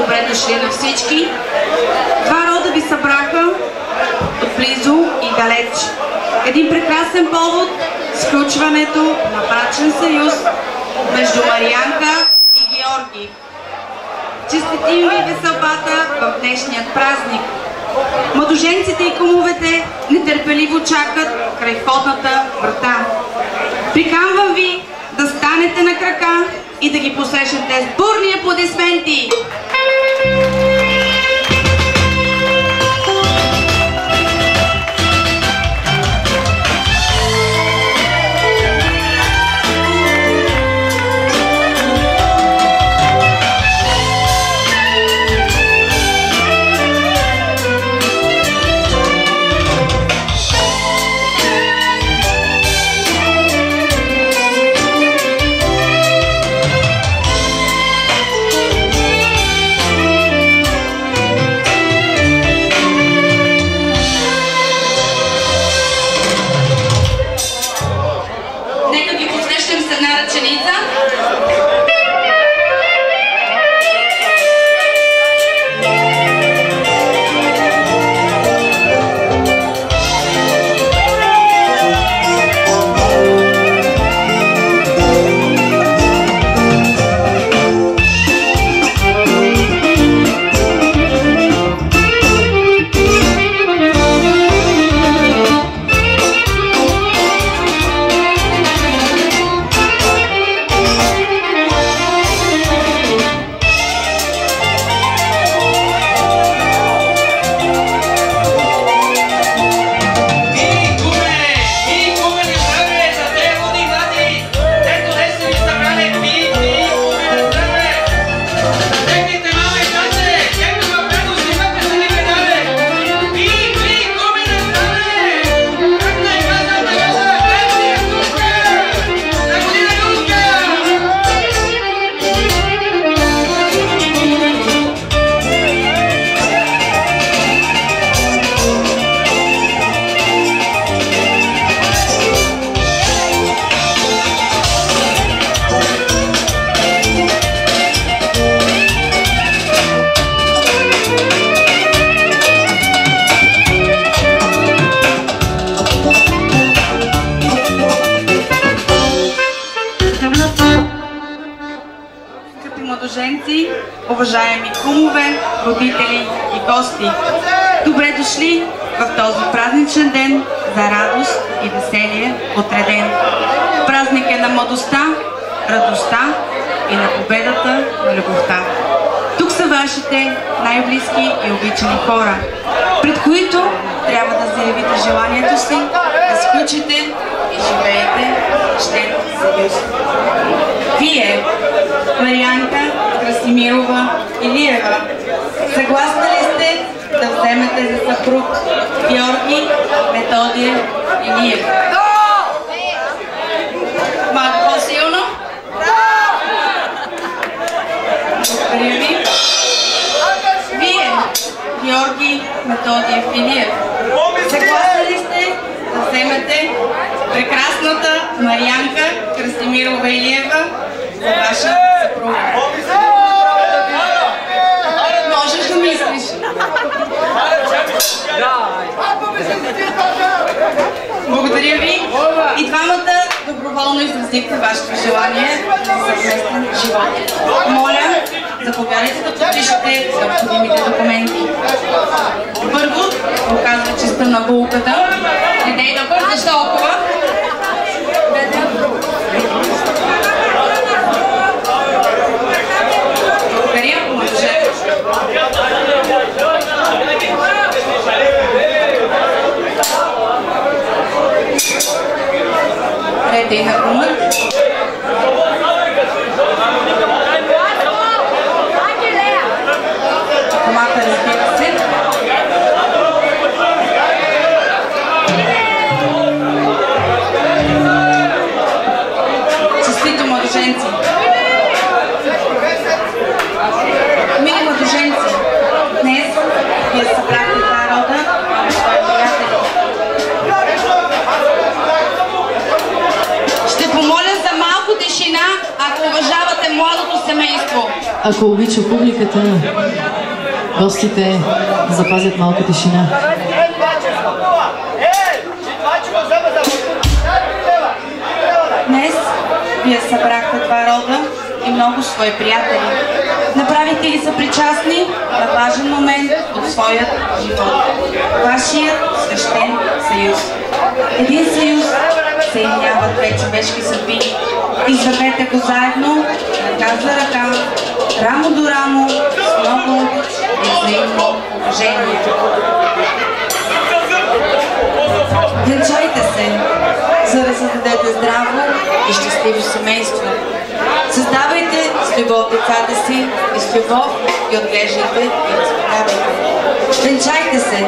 добре дошли на всички. Два рода ви събраха отблизо и далеч. Един прекрасен повод – сключването на брачен съюз между Марианка и Георги. Честитим ви веселбата в днешният празник. Младоженците и кумовете нетърпеливо чакат край входната врата. Приканвам ви да станете на крака и да ги посрещнете с бурни аплодисменти! Уважаеми кумове, родители и гости, добре дошли в този празничен ден за радост и веселие отреден. Празник е на младостта, радостта и на победата на любовта. Тук са вашите най-близки и обичани хора, пред които трябва да заявите желанието си, да сключите и живеете щедър съюз. Вие, Марианка Красимирова Илиева, съгласна ли сте да вземете за съпруг Георги Методиев Илиев? Малко по-силно? Благодаря ви. Вие, Георги Методиев Илиев, съгласна ли сте да вземете прекрасната Марианка Красимирова Илиева за ваша съпруга? Можеш да мислиш. Благодаря ви. И двамата доброволно изразихте вашето желание за съвместен живот. Моля, заповядайте да подпишете необходимите документи. Първо, показва честа на булката. Не дей да бързаш толкова. Благодаря, младожете. Ред и на кумът. Комата, разбира се. Честито, младоженци. Мили младоженци, днес вие събрахте два рода на свои приятели. Ще помоля за малко тишина, ако уважавате младото семейство. семейство. Ако обича публиката, гостите запазят малко тишина. Днес вие събрахте два рода и много свои приятели. Направихте ги съпричастни на важен момент от своят живот. Вашият свещен съюз. Един съюз съединява две човешки съдби. Извървете го заедно, ръка за ръка, рамо до рамо, с много обич и взаимно уважение. Венчайте се, за да създадете здраво и щастливо семейство. Създавайте с любов децата си и с любов ги отглеждайте и възпитавайте. Венчайте се,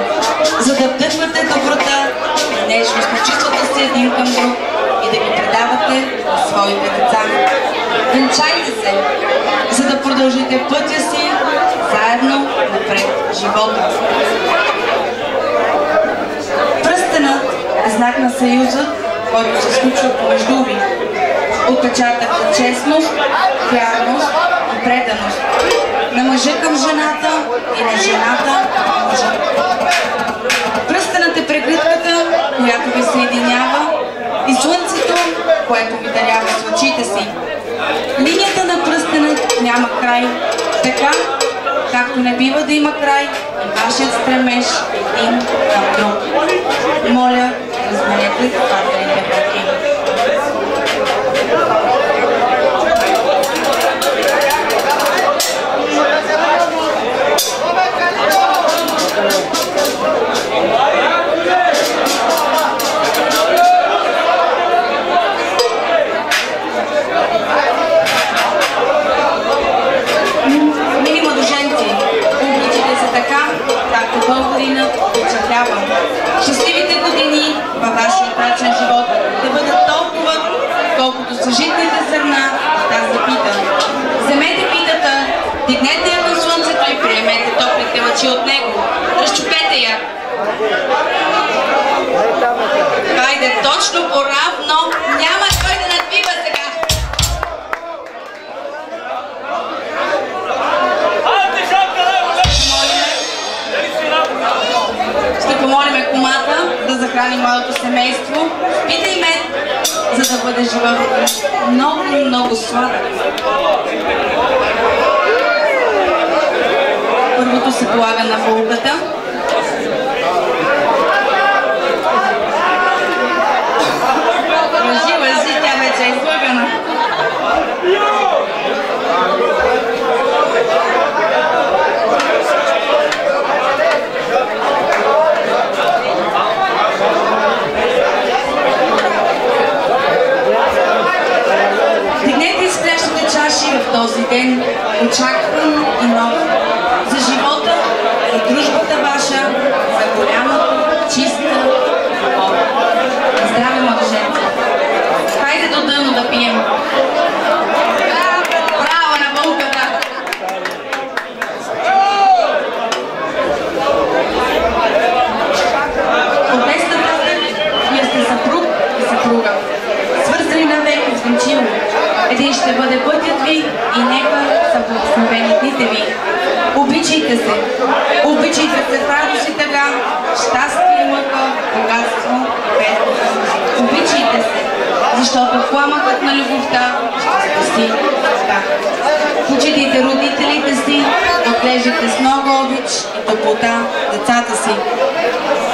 за да вдъхвате доброта и нежност на чувствата си един към друг и да ги предавате на своите деца. Венчайте се, за да продължите пътя си заедно напред в живота. Пръстенът е знак на съюза, който се случва помежду ви. Отпечатък за честност, вярност и преданост. На мъжа към жената и на жената към мъжа. Пръстенът е прегръдката, която ви съединява, и слънцето, което ви дарява с очите си. Линията на пръстена няма край, така както не бива да има край и вашият стремеж един към друг. Моля, разберете патерите братки. Мили младоженци, обичайте се така, както българинът впечатлява. Щастливите години във вашия брачен живот да бъдат толкова, колкото са житните зърна в тази пита. Вземете питата, дигнете я към слънцето и приемете топлите лъчи от него. Разчупете я. Хайде, точно по-равно, няма кой да надбива сега. Ще помолиме кумата да захрани моето семейство. Питай ме, за да бъде жива много, много сладък. Първото се полага на булката. Лъжи, тя вече е излъгана. Дигнете изплящите чаши в този ден, очакван и нов. За живота, за дружбата ваша, за голямата, чиста любов. Здраве, младоженци! Хайде до дъно да пием! Браво на булката! От днес нататък вие сте съпруг и съпруга. Свързани навек с венчило. Един ще бъде пътят ви и нека са благословени дните ви. Обичайте се в радост и тъга, щастие, лъка, богатство и бедност. Обичайте се, защото пламъкът на любовта ще спасти така. Почитайте родителите си, отглеждайте с много обич и топлота децата си.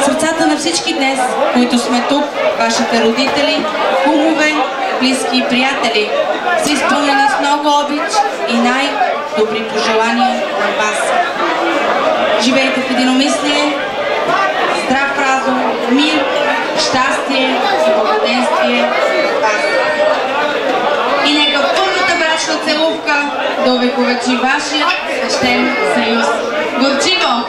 Сърцата на всички днес, които сме тук, вашите родители, кумове, близки и приятели, са изпълнени с много обич и най-добри пожелания на вас. Живейте в единомислие, здрав разум, мир, щастие и благоденствие в вас. И нека първата брачна целувка да увековечи вашия свещен съюз. Горчиво!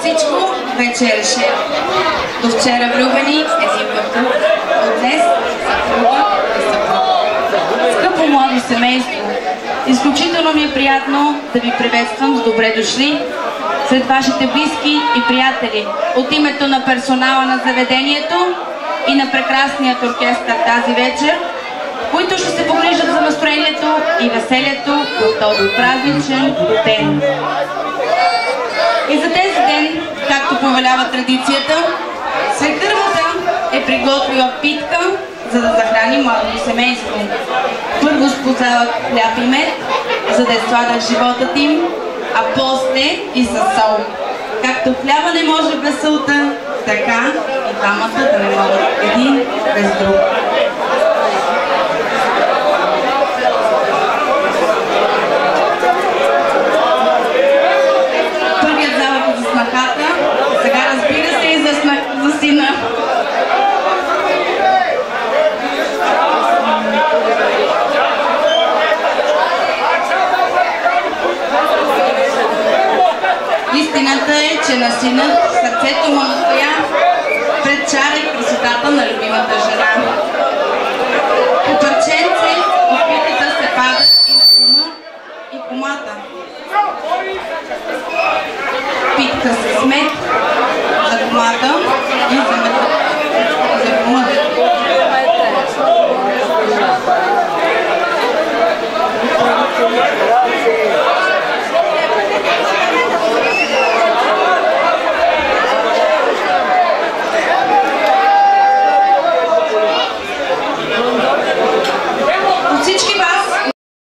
Всичко вече е решено. До вчера влюбени един в друг, от днес съпруга и съпруг. Скъпо младо семейство, изключително ми е приятно да ви приветствам с добре дошли сред вашите близки и приятели. От името на персонала на заведението и на прекрасният оркестър тази вечер, които ще се погрижат за настроението и веселието в този празничен ден. И за тези ден, както повелява традицията, свекървата е приготвила питка, за да захрани младото семейство. Първо спознават хляб и мед, за да сладят животът им, а после и със сол. Както хляба не може без солта, така и двамата да не могат един без друг. Първият залък за снахата, сега разбира се и за сина. Истината е, че на синът сърцето му настоя пред чара и красотата на любимата жена. По парченце от питата се падат и на кума, и кумата. Питка с мед,